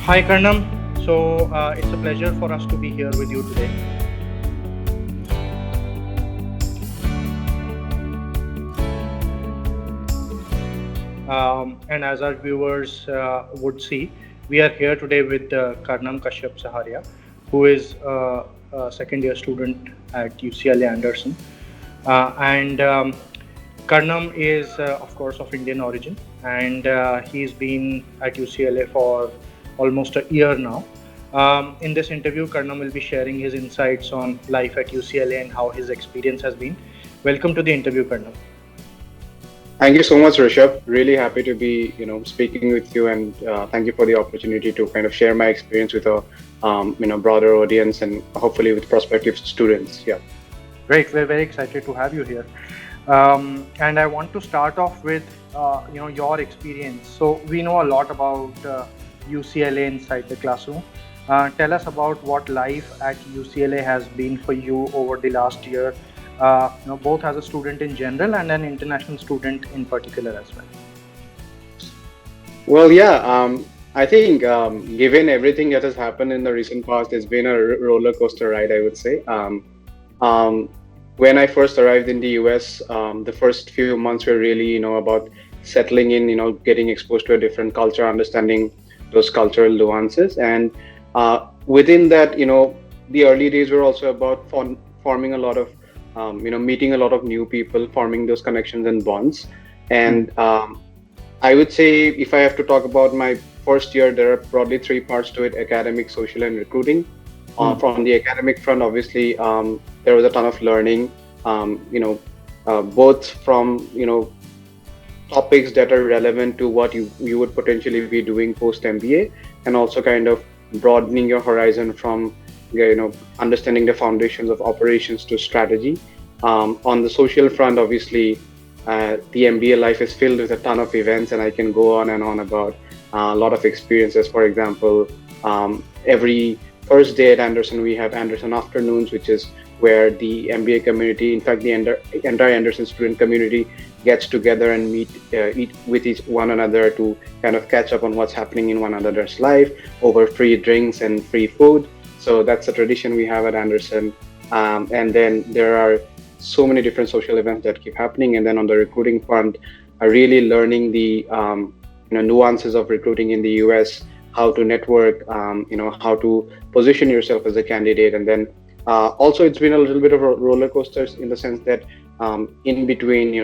Hi Karnam. It's a pleasure for us to be here with you today. And as our viewers would see, we are here today with Karnam Kashyap Saharia, who is a second year student at UCLA Andersen. And Karnam is, of course, of Indian origin, and he's been at UCLA for almost a year now. In this interview, Karnam will be sharing his insights on life at UCLA and how his experience has been. Welcome to the interview, Karnam. Thank you so much, Rishabh. Really happy to be, speaking with you, and thank you for the opportunity to kind of share my experience with a, broader audience and hopefully with prospective students. Yeah. Great. We're very excited to have you here. And I want to start off with, your experience. So we know a lot about UCLA inside the classroom. Tell us about what life at UCLA has been for you over the last year. Both as a student in general and an international student in particular as well. Well, yeah. I think given everything that has happened in the recent past, it's been a roller coaster ride, I would say. When I first arrived in the US, the first few months were really, about settling in, getting exposed to a different culture, understanding those cultural nuances. And within that, the early days were also about forming a lot of, meeting a lot of new people, forming those connections and bonds. And I would say if I have to talk about my first year, there are probably three parts to it: academic, social, and recruiting. From the academic front, obviously, there was a ton of learning, both from, topics that are relevant to what you would potentially be doing post MBA, and also kind of broadening your horizon from, understanding the foundations of operations to strategy. On the social front, obviously, the MBA life is filled with a ton of events, and I can go on and on about a lot of experiences. For example, every Thursday at Andersen, we have Andersen Afternoons, which is where the MBA community, in fact, the entire Andersen student community gets together and eat with one another to kind of catch up on what's happening in one another's life over free drinks and free food. So that's a tradition we have at Andersen. And then there are so many different social events that keep happening. And then on the recruiting front, really learning the nuances of recruiting in the US, how to network, how to position yourself as a candidate. And then also it's been a little bit of a roller coaster in the sense that in between,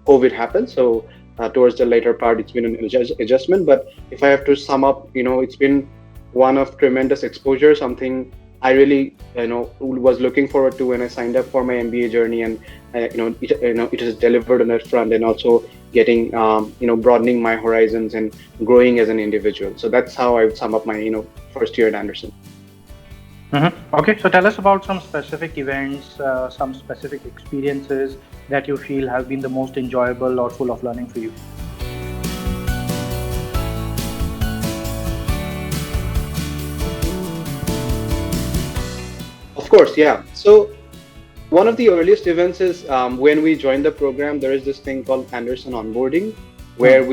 COVID happened. So towards the later part, it's been an adjustment. But if I have to sum up, it's been one of tremendous exposure, something I really, was looking forward to when I signed up for my MBA journey, and it has delivered on that front, and also getting, broadening my horizons and growing as an individual. So that's how I would sum up my, first year at Andersen. Okay, so tell us about some specific events, some specific experiences that you feel have been the most enjoyable or full of learning for you. Of course, yeah. So one of the earliest events is when we joined the program, there is this thing called Andersen Onboarding, where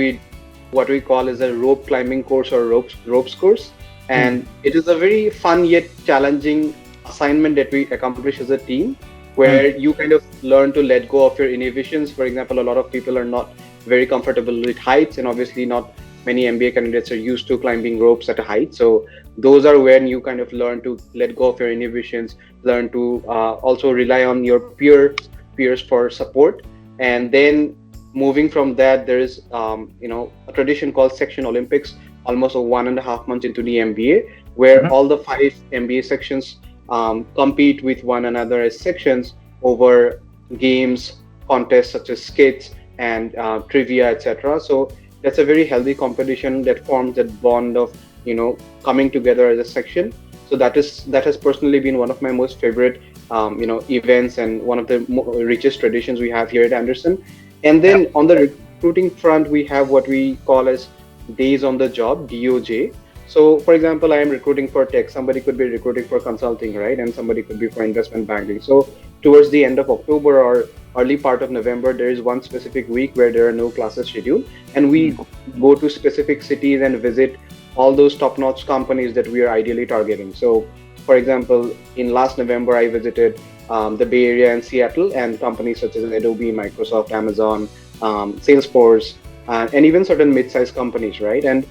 what we call is a rope climbing course or ropes course. And it is a very fun yet challenging assignment that we accomplish as a team, where you kind of learn to let go of your inhibitions. For example, a lot of people are not very comfortable with heights, and obviously not many MBA candidates are used to climbing ropes at a height. So those are when you kind of learn to let go of your inhibitions, learn to also rely on your peers for support. And then moving from that, there is a tradition called Section Olympics, almost 1.5 months into the MBA, where all the 5 MBA sections compete with one another as sections over games, contests such as skits and trivia, etc. So that's a very healthy competition that forms that bond of coming together as a section. So that has personally been one of my most favorite events, and one of the richest traditions we have here at Andersen. And then on the recruiting front, we have what we call as days on the job, DOJ. So for example, I am recruiting for tech, somebody could be recruiting for consulting, right? And somebody could be for investment banking. So towards the end of October or early part of November, there is one specific week where there are no classes scheduled, and we go to specific cities and visit all those top-notch companies that we are ideally targeting. So, for example, in last November, I visited the Bay Area and Seattle, and companies such as Adobe, Microsoft, Amazon, Salesforce, and even certain mid-sized companies, right? And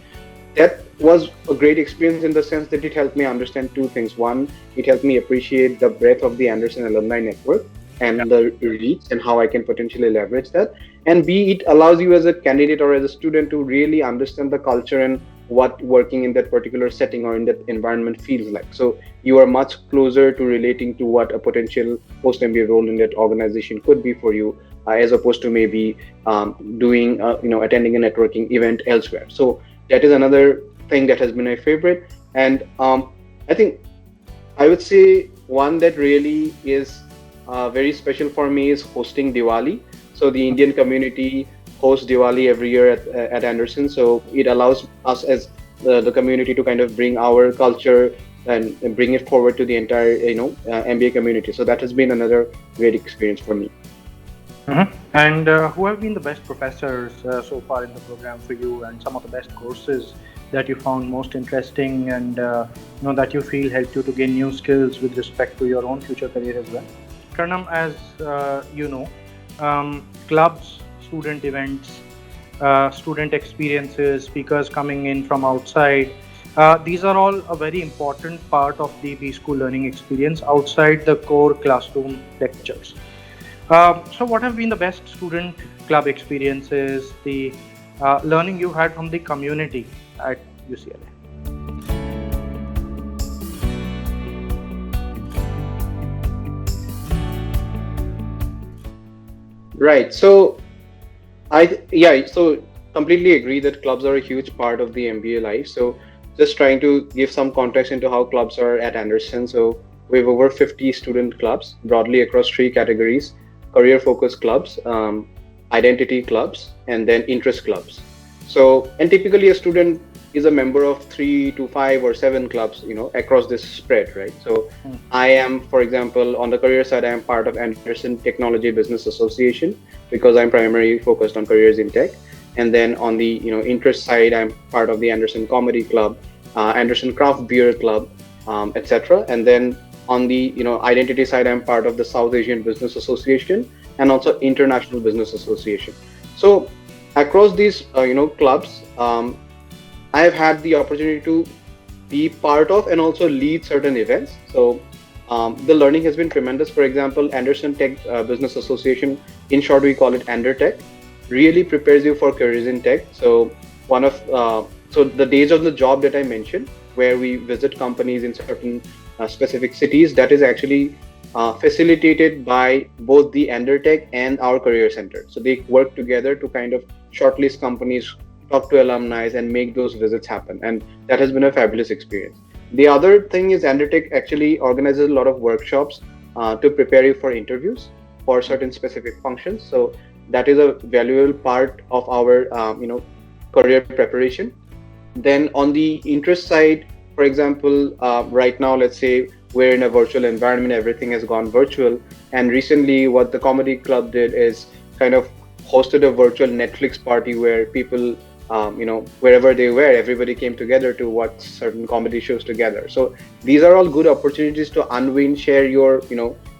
that was a great experience in the sense that it helped me understand two things. One, it helped me appreciate the breadth of the Andersen alumni network Yeah. and the reach and how I can potentially leverage that. And B, it allows you as a candidate or as a student to really understand the culture and what working in that particular setting or in that environment feels like. So you are much closer to relating to what a potential post MBA role in that organization could be for you, as opposed to maybe doing, attending a networking event elsewhere. So that is another thing that has been my favorite. And I think I would say one that really is very special for me is hosting Diwali. So the Indian community hosts Diwali every year at Andersen. So it allows us as the community to kind of bring our culture and bring it forward to the entire MBA community. So that has been another great experience for me. And who have been the best professors so far in the program for you, and some of the best courses that you found most interesting, and that you feel helped you to gain new skills with respect to your own future career as well? Karnam, as clubs, student events, student experiences, speakers coming in from outside, these are all a very important part of the B School learning experience outside the core classroom lectures. So what have been the best student club experiences, the learning you had from the community at UCLA? Right. So so completely agree that clubs are a huge part of the MBA life. So just trying to give some context into how clubs are at Andersen. So we have over 50 student clubs broadly across three categories: career focused clubs, identity clubs, and then interest clubs. So, and typically a student is a member of 3 to 5 or 7 clubs, across this spread, right? So I am, for example, on the career side, I am part of Andersen Technology Business Association because I'm primarily focused on careers in tech. And then on the interest side, I'm part of the Andersen Comedy Club, Andersen Craft Beer Club, etc. And then on the identity side, I'm part of the South Asian Business Association and also International Business Association. So across these clubs, I have had the opportunity to be part of and also lead certain events. So the learning has been tremendous. For example, Andersen Tech Business Association, in short we call it AnderTech, really prepares you for careers in tech. So so the days of the job that I mentioned, where we visit companies in certain specific cities, that is actually facilitated by both the AnderTech and our career center. So they work together to kind of shortlist companies, talk to alumni, and make those visits happen. And that has been a fabulous experience. The other thing is AnderTech actually organizes a lot of workshops to prepare you for interviews for certain specific functions. So that is a valuable part of our career preparation. Then on the interest side, for example, right now, let's say we're in a virtual environment, everything has gone virtual. And recently what the comedy club did is kind of hosted a virtual Netflix party where people, wherever they were, everybody came together to watch certain comedy shows together. So these are all good opportunities to unwind, share your,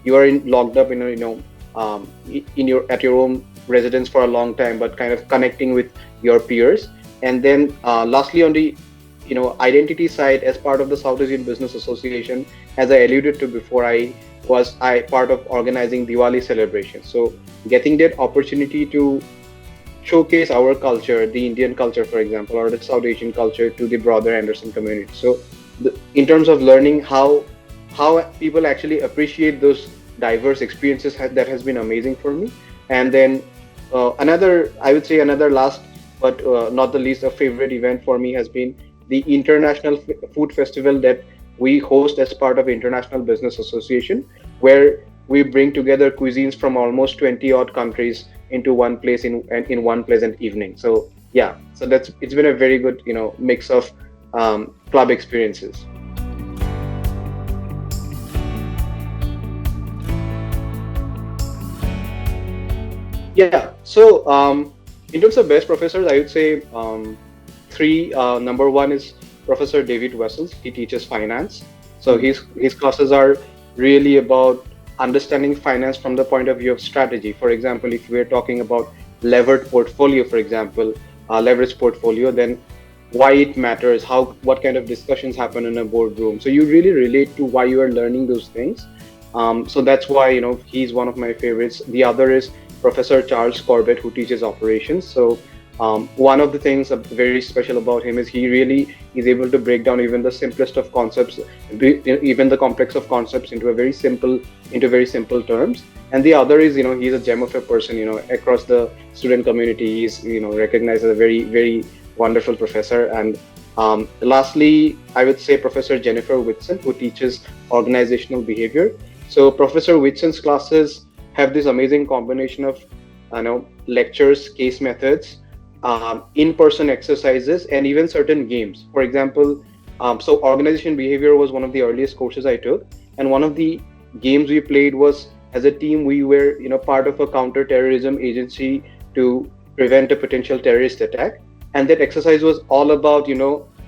you are locked up in at your own residence for a long time, but kind of connecting with your peers. And then lastly, on the identity side, as part of the South Asian Business Association, as I alluded to before, I part of organizing Diwali celebrations. So getting that opportunity to showcase our culture, the Indian culture, for example, or the South Asian culture to the broader Andersen community. So in terms of learning how people actually appreciate those diverse experiences, that has been amazing for me. And then I would say another last but not the least, a favorite event for me has been the International Food Festival that we host as part of International Business Association, where we bring together cuisines from almost 20 odd countries into one place in one pleasant evening. So yeah, so it's been a very good mix of club experiences. Yeah, so in terms of best professors, I would say three. Number one is Professor David Wessels. He teaches finance. So his classes are really about understanding finance from the point of view of strategy. For example, if we're talking about levered portfolio, for example, leverage portfolio, then why it matters, what kind of discussions happen in a boardroom. So you really relate to why you are learning those things. So that's why he's one of my favorites. The other is Professor Charles Corbett, who teaches operations. So one of the things very special about him is he really is able to break down even the simplest of concepts, even the complex of concepts into very simple terms. And the other is he's a gem of a person. Across the student community, he's recognized as a very very wonderful professor. And lastly, I would say Professor Jennifer Whitson, who teaches organizational behavior. So Professor Whitson's classes have this amazing combination of lectures, case methods, in-person exercises, and even certain games. For example, so organization behavior was one of the earliest courses I took, and one of the games we played was, as a team, we were part of a counter-terrorism agency to prevent a potential terrorist attack. And that exercise was all about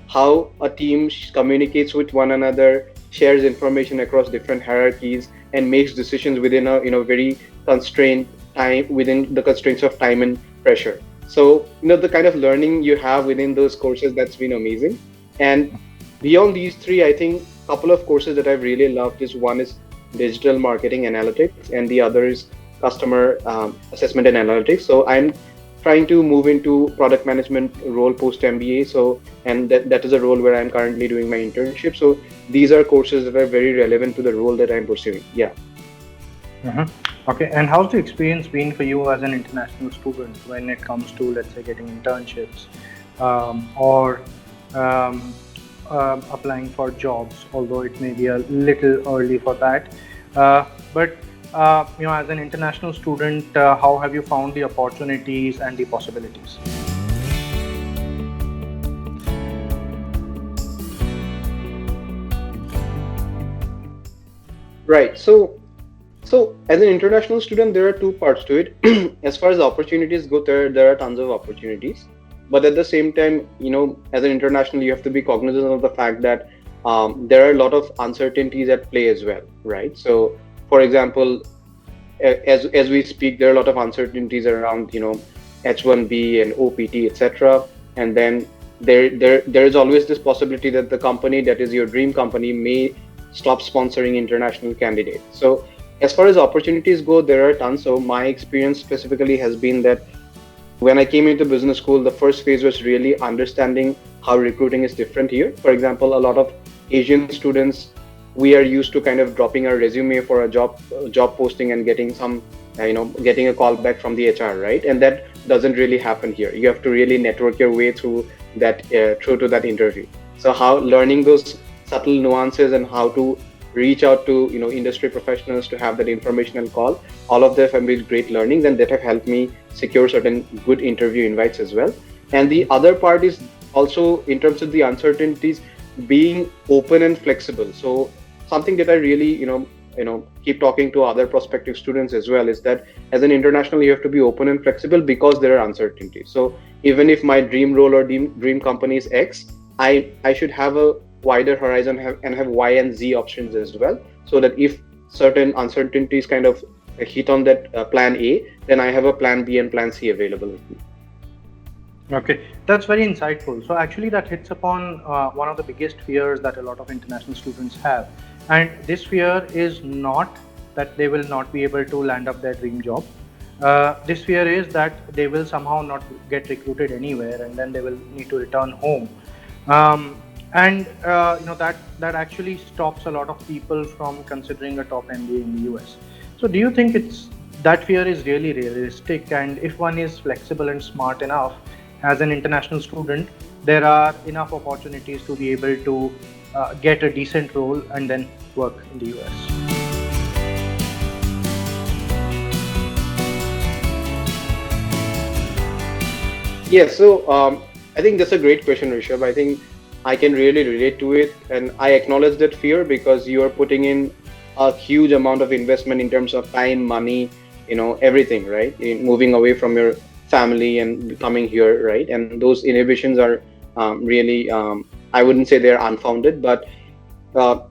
how a team communicates with one another, shares information across different hierarchies, and makes decisions within a very constrained time, within the constraints of time and pressure. So the kind of learning you have within those courses, that's been amazing. And beyond these three, I think a couple of courses that I've really loved is, one is digital marketing analytics, and the other is customer assessment and analytics. So I'm trying to move into product management role post MBA. So, and that is a role where I'm currently doing my internship. So these are courses that are very relevant to the role that I'm pursuing. Yeah. Okay, and how's the experience been for you as an international student when it comes to, let's say, getting internships or applying for jobs, although it may be a little early for that. But as an international student, how have you found the opportunities and the possibilities? Right. So as an international student, there are two parts to it. As far as opportunities go, there are tons of opportunities. But at the same time, as an international, you have to be cognizant of the fact that there are a lot of uncertainties at play as well, right? So, for example, as we speak, there are a lot of uncertainties around H1B and OPT, etc. And then there is always this possibility that the company that is your dream company may stop sponsoring international candidates. So as far as opportunities go, there are tons. So my experience specifically has been that when I came into business school, the first phase was really understanding how recruiting is different here. For example, a lot of Asian students, we are used to kind of dropping our resume for a job posting and getting getting a call back from the HR, right? And that doesn't really happen here. You have to really network your way through to that interview. So how learning those subtle nuances and how to reach out to industry professionals to have that informational call, all of them have been great learnings, and that have helped me secure certain good interview invites as well. And the other part is also, in terms of the uncertainties, being open and flexible. So something that I really keep talking to other prospective students as well is that as an international, you have to be open and flexible because there are uncertainties. So even if my dream role or dream company is X, I should have a wider horizon and have Y and Z options as well, so that if certain uncertainties kind of hit on that plan A, then I have a plan B and plan C available with me. Okay, that's very insightful. So actually that hits upon one of the biggest fears that a lot of international students have. And this fear is not that they will not be able to land up their dream job. This fear is that they will somehow not get recruited anywhere, and then they will need to return home. That actually stops a lot of people from considering a top MBA in the US. So do you think that fear is really realistic? And if one is flexible and smart enough as an international student, there are enough opportunities to be able to get a decent role and then work in the US? Yeah, so I think that's a great question, Rishabh. I think I can really relate to it, and I acknowledge that fear because you are putting in a huge amount of investment in terms of time, money, everything, right? In moving away from your family and coming here, right? And those inhibitions are really I wouldn't say they're unfounded, but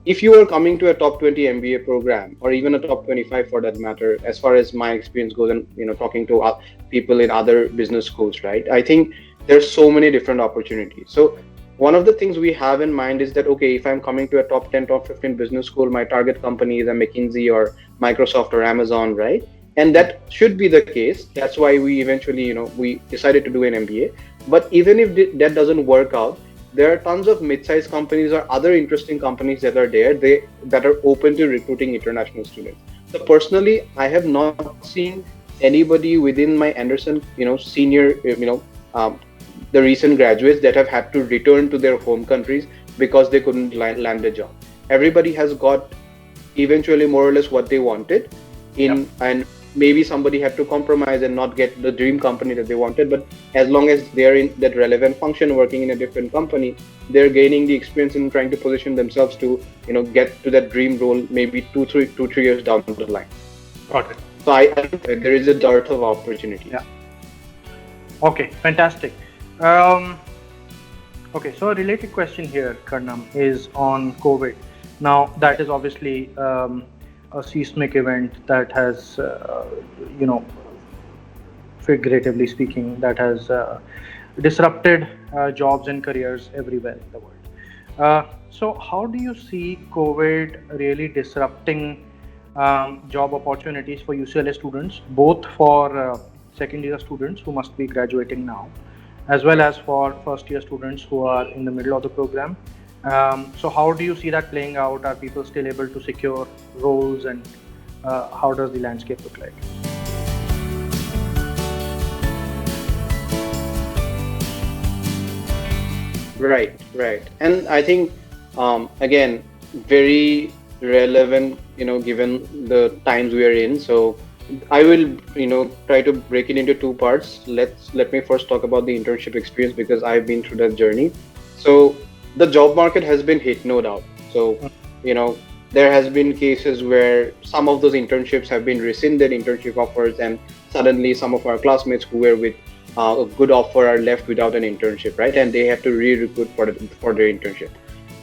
if you are coming to a top 20 MBA program, or even a top 25 for that matter, as far as my experience goes, and talking to people in other business schools, right? I think there's so many different opportunities. So one of the things we have in mind is that, okay, if I'm coming to a top 10, top 15 business school, my target company is a McKinsey or Microsoft or Amazon, right? And that should be the case. That's why we eventually, we decided to do an MBA. But even if that doesn't work out, there are tons of mid-sized companies or other interesting companies that are there, that are open to recruiting international students. So personally, I have not seen anybody within my Andersen, senior, the recent graduates that have had to return to their home countries because they couldn't land a job. Everybody has got eventually more or less what they wanted and maybe somebody had to compromise and not get the dream company that they wanted, but as long as they're in that relevant function working in a different company, they're gaining the experience in trying to position themselves to get to that dream role maybe 3 years down the line. Got it. So I think there is a dearth of opportunity. Yeah. Okay, fantastic. Okay, so a related question here, Karnam, is on COVID. Now, that is obviously a seismic event that has, figuratively speaking, that has disrupted jobs and careers everywhere in the world. So how do you see COVID really disrupting job opportunities for UCLA students, both for second year students who must be graduating now, as well as for first year students who are in the middle of the program? So how do you see that playing out? Are people still able to secure roles, and how does the landscape look like? Right. And I think, again, very relevant, given the times we are in. So I will, try to break it into two parts. Let me first talk about the internship experience, because I've been through that journey. So the job market has been hit, no doubt. So, there has been cases where some of those internships have been rescinded, internship offers, and suddenly some of our classmates who were with a good offer are left without an internship, right? And they have to re-recruit for their internship.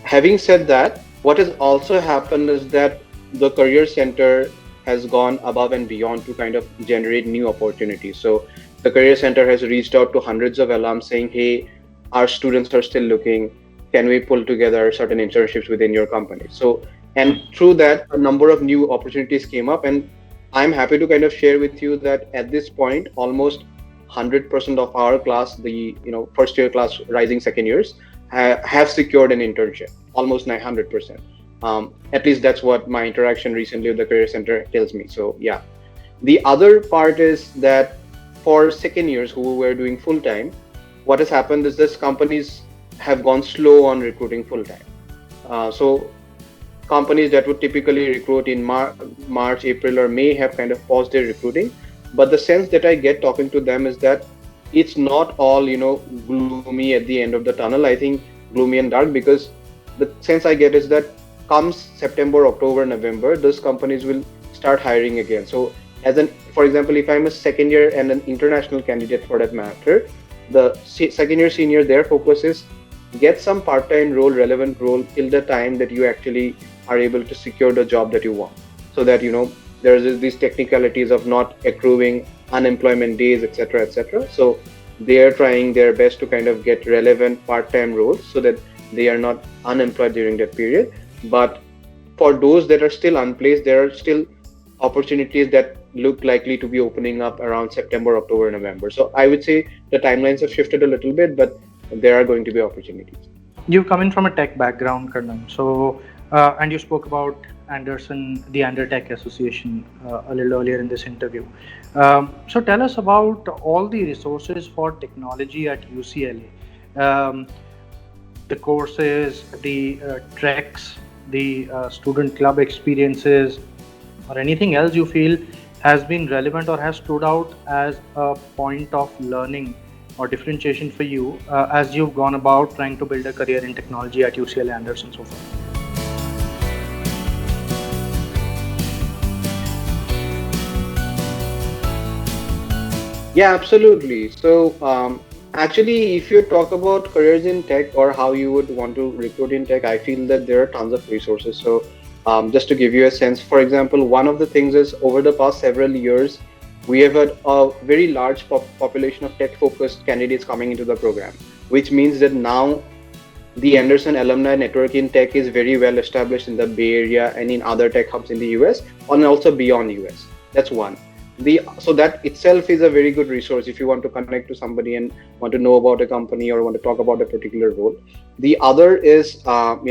Having said that, what has also happened is that the career center has gone above and beyond to kind of generate new opportunities. So the career center has reached out to hundreds of alums saying, hey, our students are still looking. Can we pull together certain internships within your company? So, and through that, a number of new opportunities came up, and I'm happy to kind of share with you that at this point, almost 100% of our class, the first year class rising second years, have secured an internship, almost 900%. At least that's what my interaction recently with the career center tells me. So yeah, the other part is that for second years who were doing full time, what has happened is this companies have gone slow on recruiting full time. So companies that would typically recruit in March, April, or May have kind of paused their recruiting. But the sense that I get talking to them is that it's not all, gloomy at the end of the tunnel. I think gloomy and dark, because the sense I get is that comes September, October, November, those companies will start hiring again. So for example, if I'm a second year and an international candidate for that matter, the second year senior, their focus is get some part-time role, relevant role till the time that you actually are able to secure the job that you want. So that, there's these technicalities of not accruing unemployment days, etc., etc. So they are trying their best to kind of get relevant part-time roles so that they are not unemployed during that period. But for those that are still unplaced, there are still opportunities that look likely to be opening up around September, October, November. So I would say the timelines have shifted a little bit, but there are going to be opportunities. You come in from a tech background, Karnam. So, and you spoke about Andersen, the Andertech Association, a little earlier in this interview. So tell us about all the resources for technology at UCLA. The courses, the treks, the student club experiences, or anything else you feel has been relevant or has stood out as a point of learning or differentiation for you as you've gone about trying to build a career in technology at UCLA Andersen so far? Yeah, absolutely. So Actually, if you talk about careers in tech or how you would want to recruit in tech, I feel that there are tons of resources. So, just to give you a sense, for example, one of the things is over the past several years, we have had a very large population of tech focused candidates coming into the program, which means that now the Andersen alumni network in tech is very well established in the Bay Area and in other tech hubs in the US and also beyond US. That's one. So that itself is a very good resource if you want to connect to somebody and want to know about a company or want to talk about a particular role. The other is LA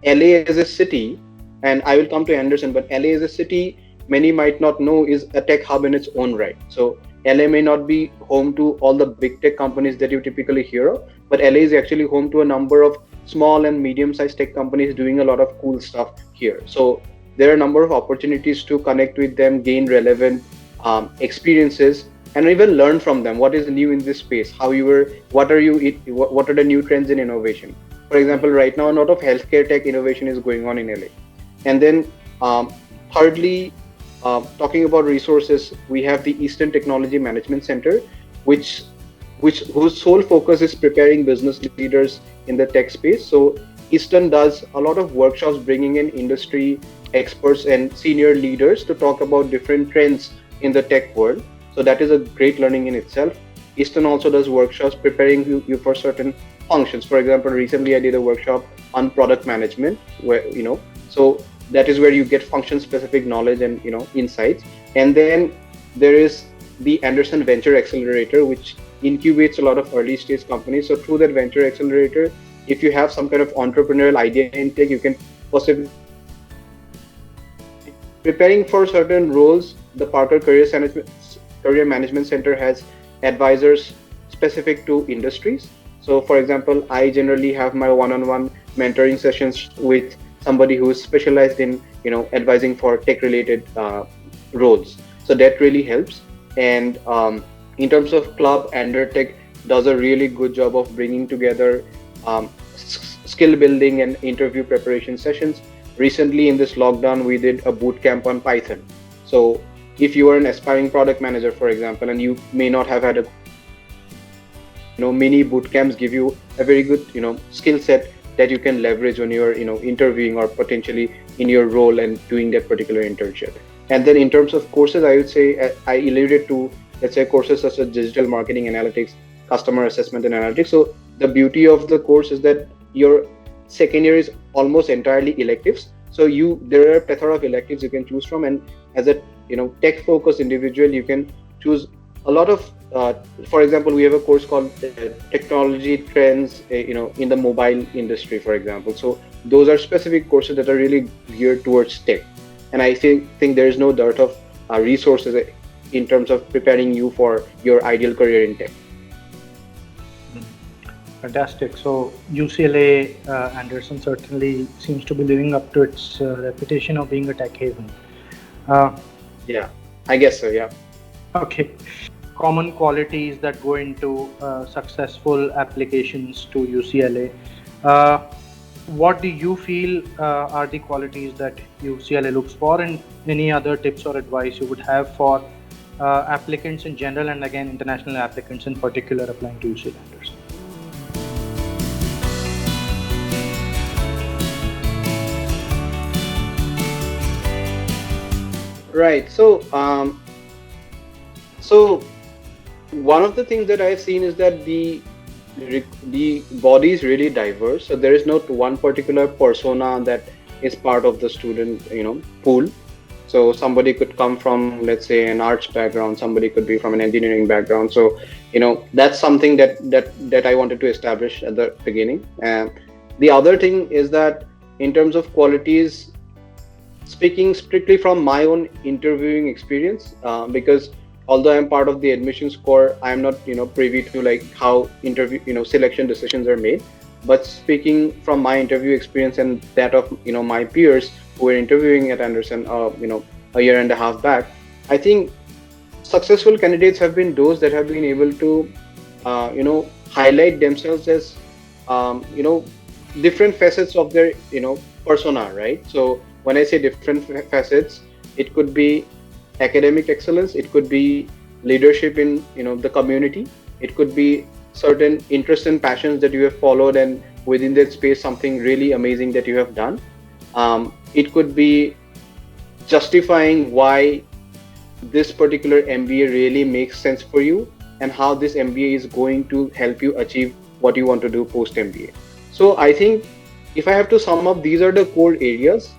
as a city, and I will come to Andersen, but LA as a city, many might not know, is a tech hub in its own right. So LA may not be home to all the big tech companies that you typically hear of, but LA is actually home to a number of small and medium-sized tech companies doing a lot of cool stuff here. So there are a number of opportunities to connect with them, gain relevant experiences, and even learn from them. What is new in this space? What are the new trends in innovation? For example, right now, a lot of healthcare tech innovation is going on in LA. And then, thirdly, talking about resources, we have the Eastern Technology Management Center, which whose sole focus is preparing business leaders in the tech space. So Eastern does a lot of workshops, bringing in industry experts and senior leaders to talk about different trends in the tech world. So that is a great learning in itself. Eastern also does workshops preparing you for certain functions. For example, recently I did a workshop on product management, where so that is where you get function specific knowledge and insights. And then there is the Andersen Venture Accelerator, which incubates a lot of early stage companies. So through that Venture Accelerator, if you have some kind of entrepreneurial idea in tech, you can possibly preparing for certain roles. The Parker Career Management Center has advisors specific to industries. So for example, I generally have my one-on-one mentoring sessions with somebody who is specialized in advising for tech related roles. So that really helps. And in terms of club, Undertech does a really good job of bringing together skill building and interview preparation sessions. Recently in this lockdown, we did a boot camp on Python. So if you are an aspiring product manager, for example, and you may not have had a mini boot camps give you a very good skill set that you can leverage when you're interviewing or potentially in your role and doing that particular internship. And then in terms of courses, I would say I alluded to, let's say, courses such as digital marketing analytics, customer assessment and analytics. So the beauty of the course is that your second year is almost entirely electives. So there are a plethora of electives you can choose from, and as a tech focused individual, you can choose a lot of for example, we have a course called technology trends in the mobile industry, for example. So those are specific courses that are really geared towards tech, and I think there is no dearth of resources in terms of preparing you for your ideal career in tech. Fantastic. So UCLA Andersen certainly seems to be living up to its reputation of being a tech haven. Yeah, I guess so. Yeah. Okay. Common qualities that go into successful applications to UCLA. What do you feel are the qualities that UCLA looks for, and any other tips or advice you would have for applicants in general, and again international applicants in particular applying to UCLA Andersen? Right. So one of the things that I've seen is that the body is really diverse. So there is not one particular persona that is part of the student pool. So somebody could come from, let's say, an arts background, somebody could be from an engineering background. So that's something that I wanted to establish at the beginning. And the other thing is that in terms of qualities, speaking strictly from my own interviewing experience, because although I'm part of the admissions core, I'm not privy to like how interview selection decisions are made. But speaking from my interview experience and that of my peers who were interviewing at Andersen a year and a half back, I think successful candidates have been those that have been able to highlight themselves as different facets of their persona, right? So when I say different facets, it could be academic excellence, it could be leadership in the community, It could be certain interests and passions that you have followed, and within that space, something really amazing that you have done. It could be justifying why this particular MBA really makes sense for you, and how this MBA is going to help you achieve what you want to do post MBA. So I think if I have to sum up, these are the core areas,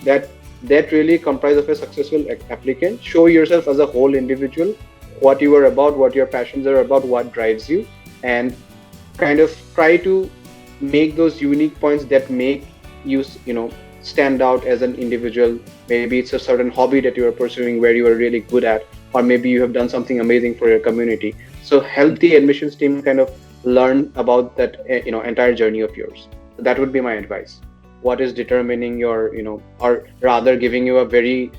that really comprise of a successful applicant. Show yourself as a whole individual, what you are about, what your passions are about, what drives you, and kind of try to make those unique points that make you, stand out as an individual. Maybe it's a certain hobby that you are pursuing where you are really good at, or maybe you have done something amazing for your community. So help the admissions team kind of learn about that, entire journey of yours. So that would be my advice. What is determining your, or rather giving you a very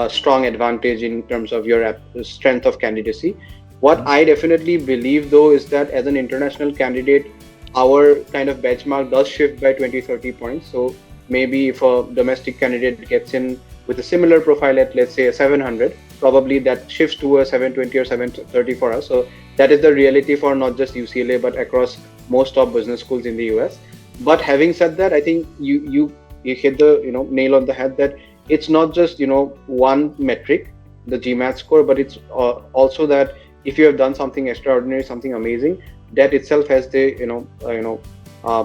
strong advantage in terms of your strength of candidacy. What I definitely believe though is that as an international candidate, our kind of benchmark does shift by 20-30 points. So maybe if a domestic candidate gets in with a similar profile at, let's say, a 700, probably that shifts to a 720 or 730 for us. So that is the reality for not just UCLA, but across most top business schools in the US. But having said that, I think you hit the nail on the head, that it's not just one metric, the GMAT score, but it's also that if you have done something extraordinary, something amazing, that itself has the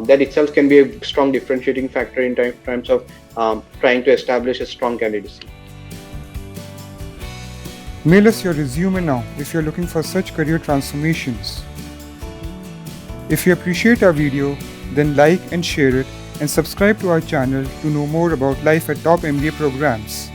that itself can be a strong differentiating factor in terms of trying to establish a strong candidacy. Mail us your resume now if you're looking for such career transformations. If you appreciate our video, then like and share it, and subscribe to our channel to know more about life at top MBA programs.